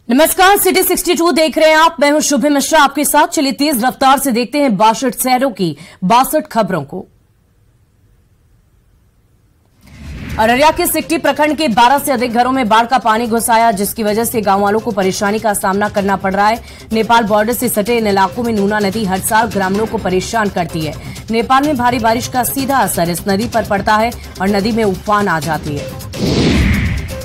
नमस्कार, सिटी 62 देख रहे हैं आप। मैं हूं शुभम मिश्रा आपके साथ। चलिए तेज रफ्तार से देखते हैं 62 शहरों की 62 खबरों को। अररिया के सिकटी प्रखंड के 12 से अधिक घरों में बाढ़ का पानी घुस आया, जिसकी वजह से गांव वालों को परेशानी का सामना करना पड़ रहा है। नेपाल बॉर्डर से सटे इन इलाकों में नूना नदी हर साल ग्रामीणों को परेशान करती है। नेपाल में भारी बारिश का सीधा असर इस नदी पर पड़ता है और नदी में उफान आ जाती है।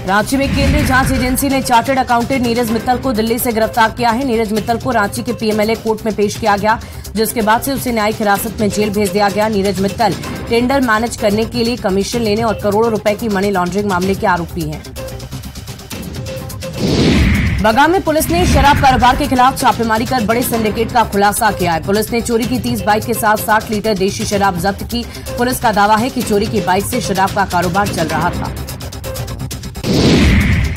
रांची में केंद्रीय जांच एजेंसी ने चार्टर्ड अकाउंटेंट नीरज मित्तल को दिल्ली से गिरफ्तार किया है। नीरज मित्तल को रांची के पीएमएलए कोर्ट में पेश किया गया, जिसके बाद से उसे न्यायिक हिरासत में जेल भेज दिया गया। नीरज मित्तल टेंडर मैनेज करने के लिए कमीशन लेने और करोड़ों रुपए की मनी लॉन्ड्रिंग मामले के आरोपी हैं। बगाम में पुलिस ने शराब कारोबार के खिलाफ छापेमारी कर बड़े सिंडिकेट का खुलासा किया है। पुलिस ने चोरी की 30 बाइक के साथ 60 लीटर देशी शराब जब्त की। पुलिस का दावा है कि चोरी की बाइक से शराब का कारोबार चल रहा था।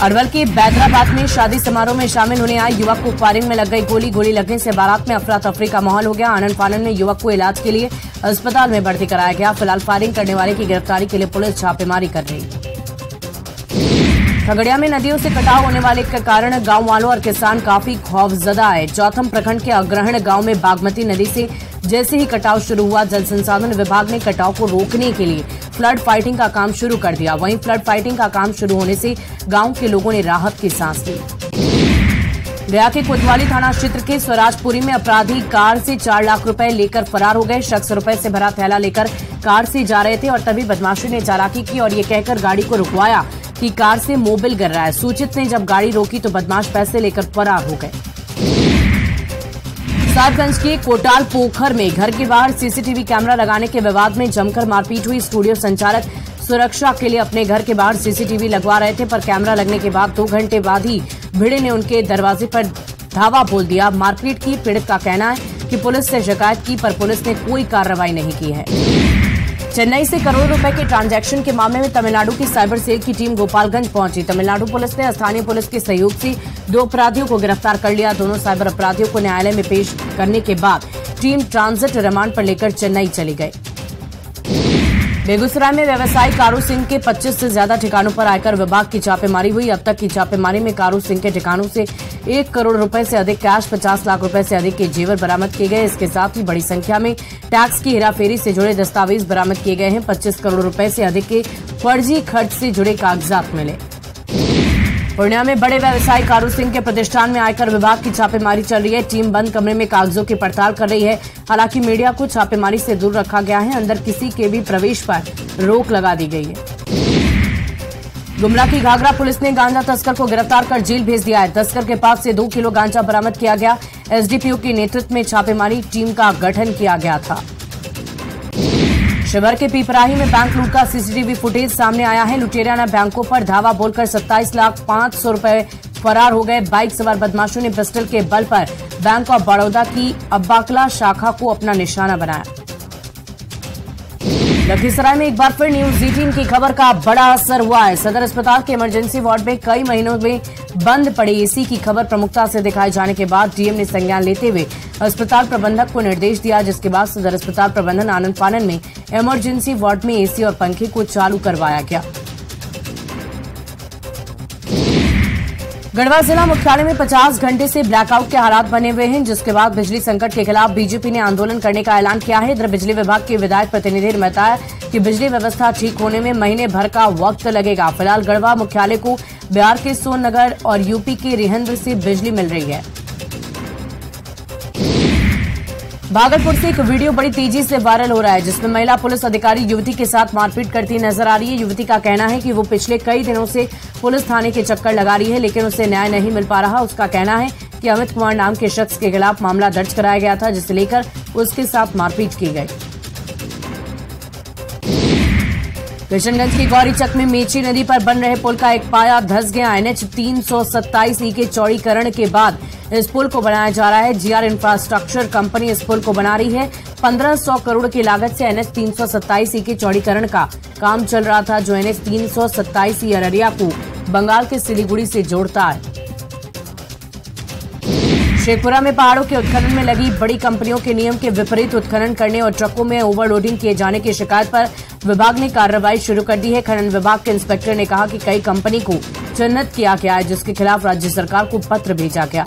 अरवल के बैदराबाद में शादी समारोह में शामिल होने आए युवक को फायरिंग में लग गई गोली। गोली लगने से बारात में अफरा तफरी का माहौल हो गया। आनन फानन में युवक को इलाज के लिए अस्पताल में भर्ती कराया गया। फिलहाल फायरिंग करने वाले की गिरफ्तारी के लिए पुलिस छापेमारी कर रही है। खगड़िया में नदियों से कटाव होने वाले के कारण गांव वालों और किसान काफी खौफजदा है। चौथम प्रखंड के अग्रहण गांव में बागमती नदी से जैसे ही कटाव शुरू हुआ, जल संसाधन विभाग ने कटाव को रोकने के लिए फ्लड फाइटिंग का काम शुरू कर दिया। वहीं फ्लड फाइटिंग का काम शुरू होने से गांव के लोगों ने राहत की सांस ली। गया के कोतवाली थाना क्षेत्र के स्वराजपुरी में अपराधी कार से 4 लाख रुपए लेकर फरार हो गए। शख्स रुपए से भरा थैला लेकर कार से जा रहे थे और तभी बदमाशों ने चालाकी की और ये कहकर गाड़ी को रुकवाया कि कार से मोबिल गिर रहा है। सूचित ने जब गाड़ी रोकी तो बदमाश पैसे लेकर फरार हो गए। साहिबगंज के कोटाल पोखर में घर के बाहर सीसीटीवी कैमरा लगाने के विवाद में जमकर मारपीट हुई। स्टूडियो संचालक सुरक्षा के लिए अपने घर के बाहर सीसीटीवी लगवा रहे थे, पर कैमरा लगने के बाद 2 घंटे बाद ही भिड़े ने उनके दरवाजे पर धावा बोल दिया। मारपीट की पीड़ित का कहना है कि पुलिस से शिकायत की, पर पुलिस ने कोई कार्रवाई नहीं की है। चेन्नई से करोड़ों रुपए के ट्रांजैक्शन के मामले में तमिलनाडु की साइबर सेल की टीम गोपालगंज पहुंची। तमिलनाडु पुलिस ने स्थानीय पुलिस के सहयोग से 2 अपराधियों को गिरफ्तार कर लिया। दोनों साइबर अपराधियों को न्यायालय में पेश करने के बाद टीम ट्रांजिट रिमांड पर लेकर चेन्नई चली गई। बेगूसराय में व्यवसायी कारू सिंह के 25 से ज्यादा ठिकानों पर आयकर विभाग की छापेमारी हुई। अब तक की छापेमारी में कारू सिंह के ठिकानों से 1 करोड़ रुपए से अधिक कैश, 50 लाख रुपए से अधिक के जेवर बरामद किए गए। इसके साथ ही बड़ी संख्या में टैक्स की हेराफेरी से जुड़े दस्तावेज बरामद किए गए हैं। 25 करोड़ रुपए से अधिक के फर्जी खर्च से जुड़े कागजात मिले। पूर्णिया में बड़े व्यवसायी कारू सिंह के प्रतिष्ठान में आयकर विभाग की छापेमारी चल रही है। टीम बंद कमरे में कागजों की पड़ताल कर रही है। हालांकि मीडिया को छापेमारी से दूर रखा गया है। अंदर किसी के भी प्रवेश पर रोक लगा दी गई है। गुमला की घाघरा पुलिस ने गांजा तस्कर को गिरफ्तार कर जेल भेज दिया है। तस्कर के पास से 2 किलो गांजा बरामद किया गया। एसडीपीओ के नेतृत्व में छापेमारी टीम का गठन किया गया था। शिवहर के पिपराही में बैंक लूट का सीसीटीवी फुटेज सामने आया है। लुटेरा ने बैंकों पर धावा बोलकर 27,500,000 रुपए फरार हो गए। बाइक सवार बदमाशों ने पिस्टल के बल पर बैंक ऑफ बड़ौदा की अब्बाकला शाखा को अपना निशाना बनाया। लखीसराय में एक बार फिर न्यूज 18 की खबर का बड़ा असर हुआ है। सदर अस्पताल के इमरजेंसी वार्ड में कई महीनों में बंद पड़ी एसी की खबर प्रमुखता से दिखाए जाने के बाद डीएम ने संज्ञान लेते हुए अस्पताल प्रबंधक को निर्देश दिया, जिसके बाद सदर अस्पताल प्रबंधन आनन फानन में इमरजेंसी वार्ड में एसी और पंखे को चालू करवाया गया। गढ़वा जिला मुख्यालय में 50 घंटे से ब्लैकआउट के हालात बने हुए हैं, जिसके बाद बिजली संकट के खिलाफ बीजेपी ने आंदोलन करने का ऐलान किया है। इधर बिजली विभाग के विधायक प्रतिनिधि ने बताया कि बिजली व्यवस्था ठीक होने में महीने भर का वक्त लगेगा। फिलहाल गढ़वा मुख्यालय को बिहार के सोननगर और यूपी के रिहंद से बिजली मिल रही है। भागलपुर से एक वीडियो बड़ी तेजी से वायरल हो रहा है, जिसमें महिला पुलिस अधिकारी युवती के साथ मारपीट करती नजर आ रही है। युवती का कहना है कि वो पिछले कई दिनों से पुलिस थाने के चक्कर लगा रही है, लेकिन उसे न्याय नहीं मिल पा रहा। उसका कहना है कि अमित कुमार नाम के शख्स के खिलाफ मामला दर्ज कराया गया था, जिसे लेकर उसके साथ मारपीट की गई। किशनगंज की गौरीचक में मेची नदी पर बन रहे पुल का एक पाया धंस गया। NH 327 के चौड़ीकरण के बाद इस पुल को बनाया जा रहा है। जीआर इंफ्रास्ट्रक्चर कंपनी इस पुल को बना रही है। 1500 करोड़ की लागत से NH 327 के चौड़ीकरण का काम चल रहा था, जो NH 327 अररिया को बंगाल के सिलीगुड़ी से जोड़ता है। शेखपुरा में पहाड़ों के उत्खनन में लगी बड़ी कंपनियों के नियम के विपरीत उत्खनन करने और ट्रकों में ओवरलोडिंग किए जाने की शिकायत पर विभाग ने कार्रवाई शुरू कर दी है। खनन विभाग के इंस्पेक्टर ने कहा कि कई कंपनी को चिन्हित किया गया है, जिसके खिलाफ राज्य सरकार को पत्र भेजा गया।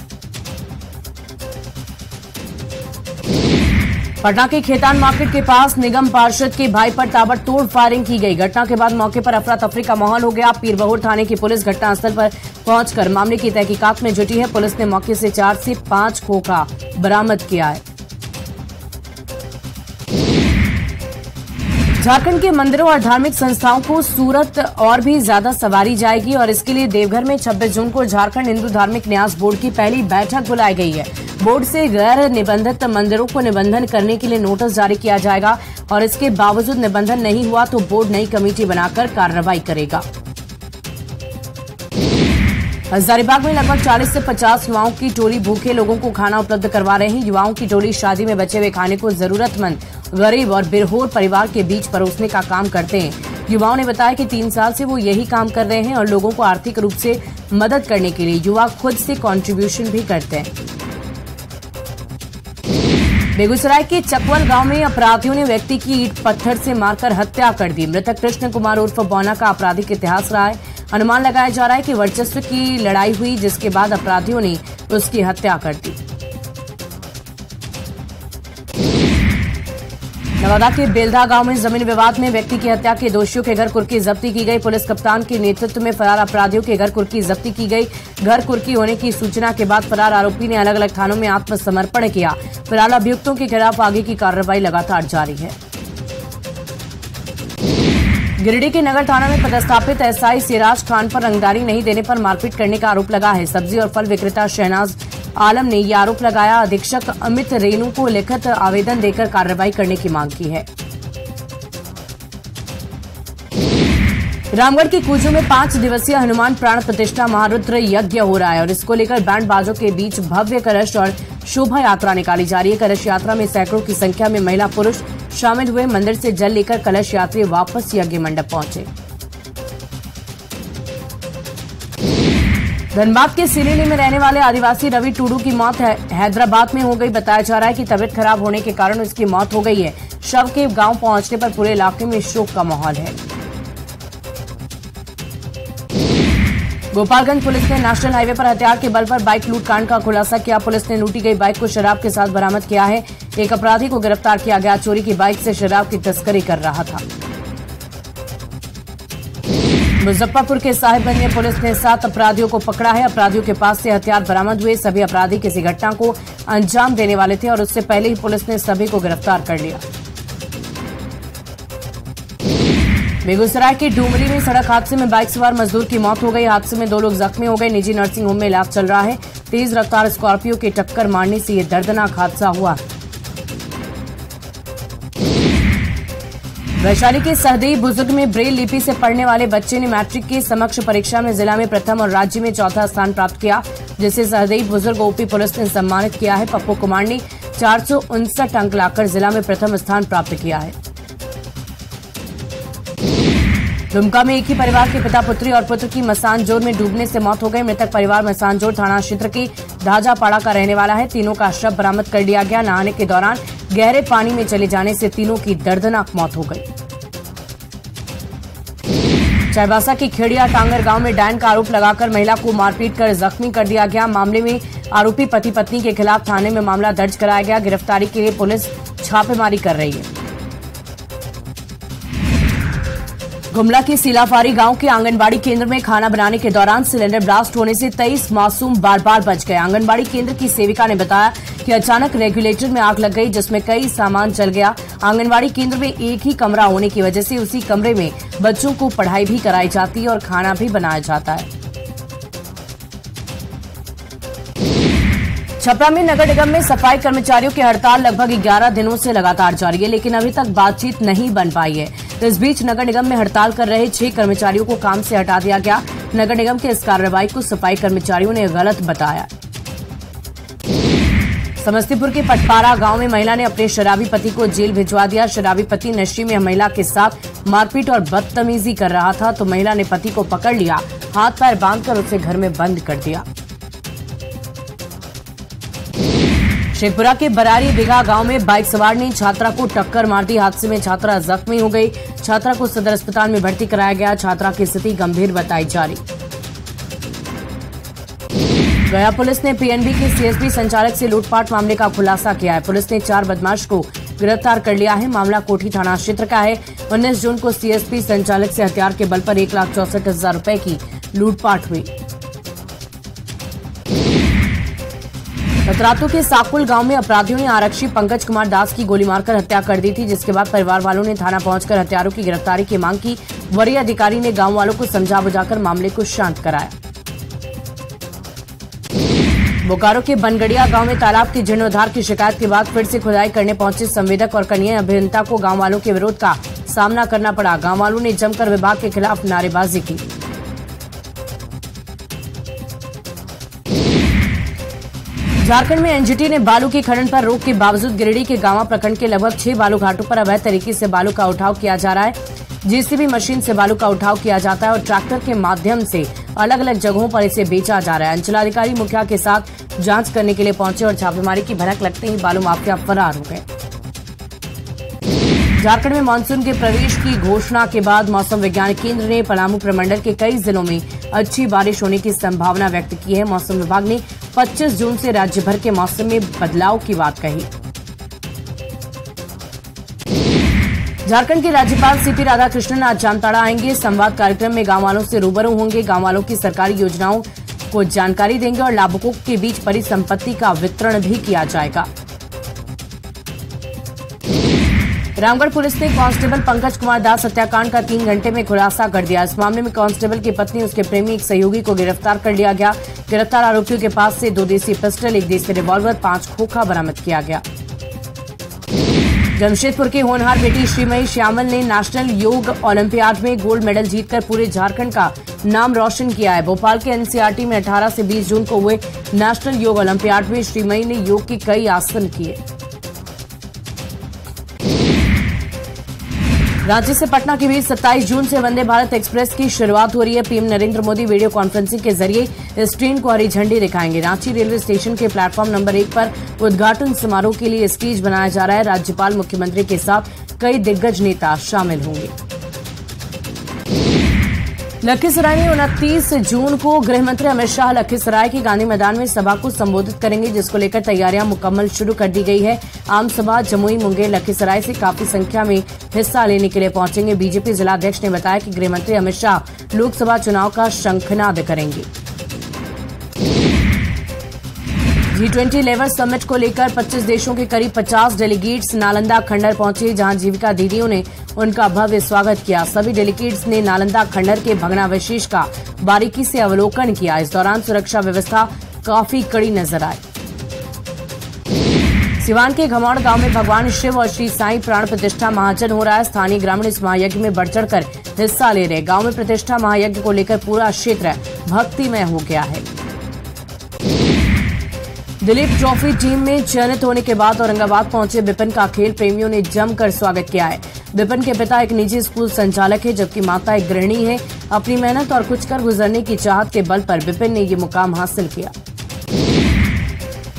पटना के खेतान मार्केट के पास निगम पार्षद के भाई पर ताबड़तोड़ फायरिंग की गई। घटना के बाद मौके पर अफरा तफरी का माहौल हो गया। पीरबहुर थाने की पुलिस घटनास्थल पर पहुंचकर मामले की तहकीकात में जुटी है। पुलिस ने मौके से 4 से 5 खोखा बरामद किया है। झारखंड के मंदिरों और धार्मिक संस्थाओं को सूरत और भी ज्यादा संवारी जाएगी और इसके लिए देवघर में 26 जून को झारखंड हिंदू धार्मिक न्यास बोर्ड की पहली बैठक बुलाई गई है। बोर्ड से गैर निबंधित मंदिरों को निबंधन करने के लिए नोटिस जारी किया जाएगा और इसके बावजूद निबंधन नहीं हुआ तो बोर्ड नई कमेटी बनाकर कार्रवाई करेगा। हजारीबाग में लगभग 40 से 50 युवाओं की टोली भूखे लोगों को खाना उपलब्ध करवा रहे हैं। युवाओं की टोली शादी में बचे हुए खाने को जरूरतमंद गरीब और बिरहोर परिवार के बीच परोसने का काम करते हैं। युवाओं ने बताया कि 3 साल से वो यही काम कर रहे हैं और लोगों को आर्थिक रूप से मदद करने के लिए युवा खुद से कंट्रीब्यूशन भी करते हैं। बेगूसराय के चकवल गांव में अपराधियों ने व्यक्ति की ईंट पत्थर से मारकर हत्या कर दी। मृतक कृष्ण कुमार उर्फ बौना का आपराधिक इतिहास रहा है। अनुमान लगाया जा रहा है कि वर्चस्व की लड़ाई हुई, जिसके बाद अपराधियों ने उसकी हत्या कर दी। नवादा के बेलदा गांव में जमीन विवाद में व्यक्ति की हत्या के दोषियों के घर कुर्की जब्ती की गई। पुलिस कप्तान के नेतृत्व में फरार अपराधियों के घर कुर्की जब्ती की गई। घर कुर्की होने की सूचना के बाद फरार आरोपी ने अलग अलग थानों में आत्मसमर्पण किया। फिलहाल अभियुक्तों के खिलाफ आगे की कार्रवाई लगातार जारी है। गिरिडीह के नगर थाना में पदस्थापित एसआई सिराज खान पर रंगदारी नहीं देने पर मारपीट करने का आरोप लगा है। सब्जी और फल विक्रेता शहनाज आलम ने ये आरोप लगाया। अधीक्षक अमित रेणु को लिखित आवेदन देकर कार्रवाई करने की मांग की है। रामगढ़ की कूजू में 5 दिवसीय हनुमान प्राण प्रतिष्ठा महारुद्र यज्ञ हो रहा है और इसको लेकर बैंड बाजों के बीच भव्य कलश और शोभा यात्रा निकाली जा रही है। कलश यात्रा में सैकड़ों की संख्या में महिला पुरुष शामिल हुए। मंदिर से जल लेकर कलश यात्री वापस यज्ञ मंडप पहुंचे। धनबाद के सिलीनी में रहने वाले आदिवासी रवि टूडू की मौत हैदराबाद में हो गई। बताया जा रहा है कि तबीयत खराब होने के कारण उसकी मौत हो गई है। शव के गांव पहुंचने पर पूरे इलाके में शोक का माहौल है। गोपालगंज पुलिस ने नेशनल हाईवे पर हथियार के बल पर बाइक लूटकांड का खुलासा किया। पुलिस ने लूटी गई बाइक को शराब के साथ बरामद किया है। एक अपराधी को गिरफ्तार किया गया। चोरी की बाइक से शराब की तस्करी कर रहा था। मुजफ्फरपुर के साहिबगंज में पुलिस ने 7 अपराधियों को पकड़ा है। अपराधियों के पास से हथियार बरामद हुए। सभी अपराधी किसी घटना को अंजाम देने वाले थे और उससे पहले ही पुलिस ने सभी को गिरफ्तार कर लिया। बेगूसराय के डुमरी में सड़क हादसे में बाइक सवार मजदूर की मौत हो गई। हादसे में 2 लोग जख्मी हो गए। निजी नर्सिंग होम में इलाज चल रहा है। तेज रफ्तार स्कॉर्पियो के टक्कर मारने से यह दर्दनाक हादसा हुआ। वैशाली के सहदेई बुजुर्ग में ब्रेल लिपि से पढ़ने वाले बच्चे ने मैट्रिक की समक्ष परीक्षा में जिला में प्रथम और राज्य में चौथा स्थान प्राप्त किया, जिसे सहदेई बुजुर्ग ओपी पुलिस ने सम्मानित किया है। पप्पू कुमार ने 459 अंक लाकर जिला में प्रथम स्थान प्राप्त किया है। दुमका में एक ही परिवार के पिता पुत्री और पुत्र की मसानजोर में डूबने से मौत हो गई। मृतक परिवार मसानजोर थाना क्षेत्र के धाजापाड़ा का रहने वाला है। तीनों का शव बरामद कर लिया गया। नहाने के दौरान गहरे पानी में चले जाने से तीनों की दर्दनाक मौत हो गई। चाईबासा के खेड़िया टांगर गांव में डायन का आरोप लगाकर महिला को मारपीट कर जख्मी कर दिया गया। मामले में आरोपी पति पत्नी के खिलाफ थाने में मामला दर्ज कराया गया। गिरफ्तारी के लिए पुलिस छापेमारी कर रही है। गुमला के सीलाफारी गांव के आंगनबाड़ी केंद्र में खाना बनाने के दौरान सिलेंडर ब्लास्ट होने से 23 मासूम बार बार बच गए। आंगनबाड़ी केंद्र की सेविका ने बताया कि अचानक रेगुलेटर में आग लग गई, जिसमें कई सामान जल गया। आंगनबाड़ी केंद्र में एक ही कमरा होने की वजह से उसी कमरे में बच्चों को पढ़ाई भी कराई जाती है और खाना भी बनाया जाता है। छपरा में नगर निगम में सफाई कर्मचारियों की हड़ताल लगभग 11 दिनों से लगातार जारी है, लेकिन अभी तक बातचीत नहीं बन पाई है। इस बीच नगर निगम में हड़ताल कर रहे 6 कर्मचारियों को काम से हटा दिया गया। नगर निगम के इस कार्रवाई को सफाई कर्मचारियों ने गलत बताया। समस्तीपुर के पटपारा गांव में महिला ने अपने शराबी पति को जेल भिजवा दिया। शराबी पति नशे में महिला के साथ मारपीट और बदतमीजी कर रहा था, तो महिला ने पति को पकड़ लिया, हाथ पैर बांधकर उसे घर में बंद कर दिया। शेखपुरा के बरारी बिघा गांव में बाइक सवार ने छात्रा को टक्कर मार दी। हादसे में छात्रा जख्मी हो गई। छात्रा को सदर अस्पताल में भर्ती कराया गया। छात्रा की स्थिति गंभीर बताई जा रही। गया पुलिस ने पीएनबी के सीएसपी संचालक से लूटपाट मामले का खुलासा किया है। पुलिस ने 4 बदमाश को गिरफ्तार कर लिया है। मामला कोठी थाना क्षेत्र का है। 19 जून को सीएसपी संचालक से हथियार के बल पर 1,64,000 रुपए की लूटपाट हुई। खतरातू के साकुल गांव में अपराधियों ने आरक्षी पंकज कुमार दास की गोली मारकर हत्या कर दी थी, जिसके बाद परिवार वालों ने थाना पहुंचकर हत्यारों की गिरफ्तारी की मांग की। वरीय अधिकारी ने गांव वालों को समझा बुझाकर मामले को शांत कराया। बोकारो के बनगड़िया गांव में तालाब के जीर्णोद्धार की शिकायत के बाद फिर से खुदाई करने पहुंचे संवेदक और कनीय अभियंता को गांव वालों के विरोध का सामना करना पड़ा। गांव वालों ने जमकर विभाग के खिलाफ नारेबाजी की। झारखंड में एनजीटी ने बालू के खनन पर रोक के बावजूद गिरिडीह के गांवा प्रखंड के लगभग 6 बालू घाटों पर अवैध तरीके से बालू का उठाव किया जा रहा है। जेसीबी मशीन से बालू का उठाव किया जाता है और ट्रैक्टर के माध्यम से अलग अलग जगहों पर इसे बेचा जा रहा है। अंचलाधिकारी मुखिया के साथ जांच करने के लिए पहुंचे और छापेमारी की भनक लगते ही बालू माफिया फरार हो गए। झारखंड में मानसून के प्रवेश की घोषणा के बाद मौसम विज्ञान केंद्र ने पलामू प्रमंडल के कई जिलों में अच्छी बारिश होने की संभावना व्यक्त की है। मौसम विभाग ने 25 जून से राज्य भर के मौसम में बदलाव की बात कही। झारखंड के राज्यपाल सीपी राधाकृष्णन आज जामताड़ा आएंगे। संवाद कार्यक्रम में गांव वालों से रूबरू होंगे। गांव वालों की सरकारी योजनाओं को जानकारी देंगे और लाभुकों के बीच परिसंपत्ति का वितरण भी किया जाएगा। रामगढ़ पुलिस ने कांस्टेबल पंकज कुमार दास हत्याकांड का 3 घंटे में खुलासा कर दिया। इस मामले में कांस्टेबल की पत्नी, उसके प्रेमी, एक सहयोगी को गिरफ्तार कर लिया गया। गिरफ्तार आरोपियों के पास से 2 देसी पिस्टल, 1 देसी रिवॉल्वर, 5 खोखा बरामद किया गया। जमशेदपुर की होनहार बेटी श्रीमयी श्यामल ने नेशनल योग ओलंपियाड में गोल्ड मेडल जीतकर पूरे झारखंड का नाम रोशन किया है। भोपाल के एनसीईआरटी में 18 से 20 जून को हुए नेशनल योग ओलंपियाड में श्रीमयी ने योग के कई आसन किए। रांची से पटना के बीच 27 जून से वंदे भारत एक्सप्रेस की शुरुआत हो रही है। PM Narendra Modi video conferencing के जरिए इस ट्रेन को हरी झंडी दिखाएंगे। रांची रेलवे स्टेशन के प्लेटफॉर्म नंबर 1 पर उद्घाटन समारोह के लिए स्टेज बनाया जा रहा है। राज्यपाल, मुख्यमंत्री के साथ कई दिग्गज नेता शामिल होंगे। लखीसराय में 29 जून को गृह मंत्री अमित शाह लखीसराय के गांधी मैदान में सभा को संबोधित करेंगे, जिसको लेकर तैयारियां मुकम्मल शुरू कर दी गई है। आम सभा जमुई, मुंगेर, लखीसराय से काफी संख्या में हिस्सा लेने के लिए पहुंचेंगे। बीजेपी जिलाध्यक्ष ने बताया कि गृह मंत्री अमित शाह लोकसभा चुनाव का शंखनाद करेंगे। G20 लेवर समिट को लेकर 25 देशों के करीब 50 डेलीगेट्स नालंदा खंडर पहुंचे, जहां जीविका दीदियों ने उनका भव्य स्वागत किया। सभी डेलीगेट्स ने नालंदा खंडर के भग्नावशेष का बारीकी से अवलोकन किया। इस दौरान सुरक्षा व्यवस्था काफी कड़ी नजर आई। सिवान के घमौड़ गांव में भगवान शिव और श्री साईं प्राण प्रतिष्ठा महायज्ञ हो रहा है। स्थानीय ग्रामीण इस महायज्ञ में बढ़ चढ़कर हिस्सा ले रहे। गांव में प्रतिष्ठा महायज्ञ को लेकर पूरा क्षेत्र भक्तिमय हो गया है। दिलीप ट्रॉफी टीम में चयनित होने के बाद औरंगाबाद पहुंचे विपिन का खेल प्रेमियों ने जमकर स्वागत किया है। विपिन के पिता एक निजी स्कूल संचालक है, जबकि माता एक गृहिणी है। अपनी मेहनत और कुछ कर गुजरने की चाहत के बल पर विपिन ने ये मुकाम हासिल किया।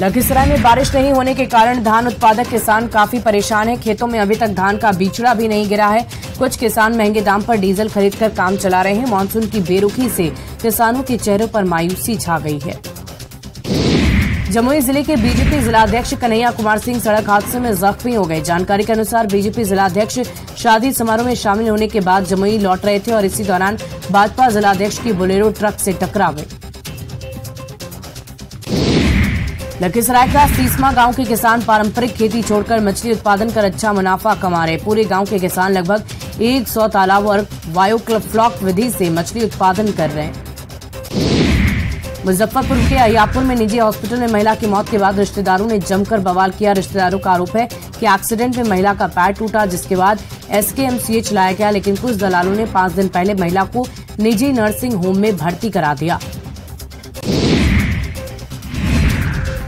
लखीसराय में बारिश नहीं होने के कारण धान उत्पादक किसान काफी परेशान है। खेतों में अभी तक धान का बिचड़ा भी नहीं गिरा है। कुछ किसान महंगे दाम पर डीजल खरीदकर काम चला रहे हैं। मानसून की बेरुखी से किसानों के चेहरों पर मायूसी छा गई है। जमुई जिले के बीजेपी जिलाध्यक्ष कन्हैया कुमार सिंह सड़क हादसे में जख्मी हो गए। जानकारी के अनुसार बीजेपी जिलाध्यक्ष शादी समारोह में शामिल होने के बाद जमुई लौट रहे थे और इसी दौरान भाजपा जिलाध्यक्ष की बोलेरो ट्रक से टकरा गई। लखीसराय का सीसमा गांव के किसान पारंपरिक खेती छोड़कर मछली उत्पादन कर अच्छा मुनाफा कमा रहे। पूरे गांव के किसान लगभग 100 तालाब और बायोफ्लॉक विधि से मछली उत्पादन कर रहे हैं। मुजफ्फरपुर के अहियापुर में निजी हॉस्पिटल में महिला की मौत के बाद रिश्तेदारों ने जमकर बवाल किया। रिश्तेदारों का आरोप है कि एक्सीडेंट में महिला का पैर टूटा, जिसके बाद एसकेएमसीएच लाया गया, लेकिन कुछ दलालों ने 5 दिन पहले महिला को निजी नर्सिंग होम में भर्ती करा दिया।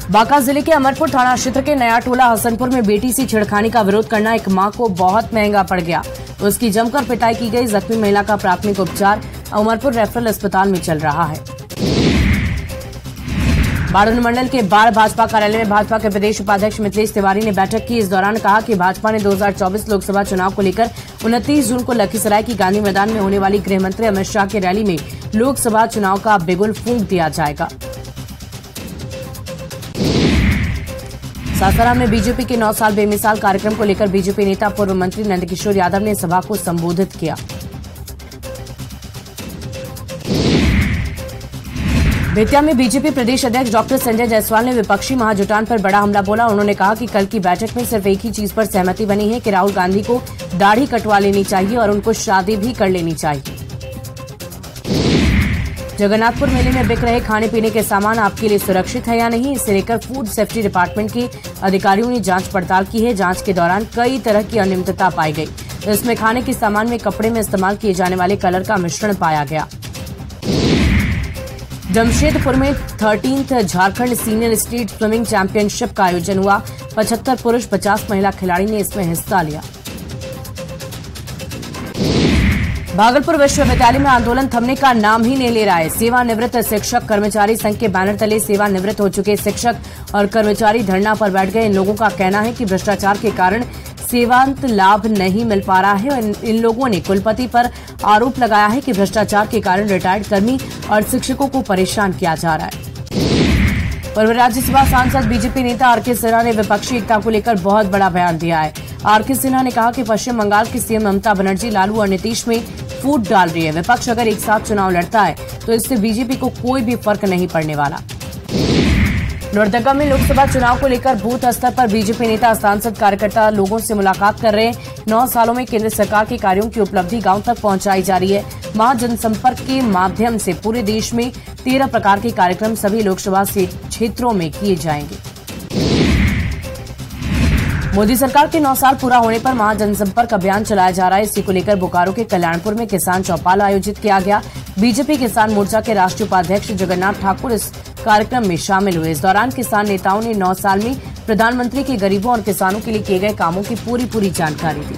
बांका जिले के अमरपुर थाना क्षेत्र के नया टोला हसनपुर में बेटी से छेड़खानी का विरोध करना एक मां को बहुत महंगा पड़ गया। उसकी जमकर पिटाई की गई। जख्मी महिला का प्राथमिक उपचार अमरपुर रेफरल अस्पताल में चल रहा है। बाड़ूर मंडल के बाढ़ भाजपा कार्यालय में भाजपा के प्रदेश उपाध्यक्ष मिथिलेश तिवारी ने बैठक की। इस दौरान कहा कि भाजपा ने 2024 लोकसभा चुनाव को लेकर 29 जून को लखीसराय की गांधी मैदान में होने वाली गृह मंत्री अमित शाह की रैली में लोकसभा चुनाव का बिगुल फूंक दिया जाएगा। सासाराम में बीजेपी के 9 साल बेमिसाल कार्यक्रम को लेकर बीजेपी नेता पूर्व मंत्री नंदकिशोर यादव ने सभा को संबोधित किया। बेतिया में बीजेपी प्रदेश अध्यक्ष डॉक्टर संजय जायसवाल ने विपक्षी महाजुटान पर बड़ा हमला बोला। उन्होंने कहा कि कल की बैठक में सिर्फ एक ही चीज पर सहमति बनी है कि राहुल गांधी को दाढ़ी कटवा लेनी चाहिए और उनको शादी भी कर लेनी चाहिए। जगन्नाथपुर मेले में बिक रहे खाने पीने के सामान आपके लिए सुरक्षित है या नहीं, इसे लेकर फूड सेफ्टी डिपार्टमेंट के अधिकारियों ने जांच पड़ताल की है। जांच के दौरान कई तरह की अनियमितता पाई गई। इसमें खाने के सामान में कपड़े में इस्तेमाल किए जाने वाले कलर का मिश्रण पाया गया। जमशेदपुर में 13th Jharkhand senior state swimming championship का आयोजन हुआ। 75 पुरुष 50 महिला खिलाड़ी ने इसमें हिस्सा लिया। भागलपुर विश्वविद्यालय में आंदोलन थमने का नाम ही नहीं ले रहा है। सेवानिवृत्त शिक्षक कर्मचारी संघ के बैनर तले सेवानिवृत्त हो चुके शिक्षक और कर्मचारी धरना पर बैठ गए। इन लोगों का कहना है कि भ्रष्टाचार के कारण सेवांत लाभ नहीं मिल पा रहा है। इन लोगों ने कुलपति पर आरोप लगाया है कि भ्रष्टाचार के कारण रिटायर्ड कर्मी और शिक्षकों को परेशान किया जा रहा है। पूर्व राज्यसभा सांसद बीजेपी नेता आरके सिन्हा ने विपक्षी एकता को लेकर बहुत बड़ा बयान दिया है। आरके सिन्हा ने कहा कि पश्चिम बंगाल की सीएम ममता बनर्जी लालू और नीतीश में फूट डाल रही है। विपक्ष अगर एक साथ चुनाव लड़ता है तो इससे बीजेपी को कोई भी फर्क नहीं पड़ने वाला। लोहरदगा में लोकसभा चुनाव को लेकर बूथ स्तर पर बीजेपी नेता, सांसद, कार्यकर्ता लोगों से मुलाकात कर रहे हैं। 9 सालों में केंद्र सरकार के कार्यों की उपलब्धि गांव तक पहुंचाई जा रही है। महा जनसंपर्क के माध्यम से पूरे देश में 13 प्रकार के कार्यक्रम सभी लोकसभा क्षेत्रों में किए जाएंगे। मोदी सरकार के 9 साल पूरा होने पर महा जनसंपर्क अभियान चलाया जा रहा है। इसी को लेकर बोकारो के कल्याणपुर में किसान चौपाल आयोजित किया गया। बीजेपी किसान मोर्चा के राष्ट्रीय उपाध्यक्ष जगन्नाथ ठाकुर इस कार्यक्रम में शामिल हुए। इस दौरान किसान नेताओं ने 9 साल में प्रधानमंत्री के गरीबों और किसानों के लिए किए गए कामों की पूरी जानकारी दी।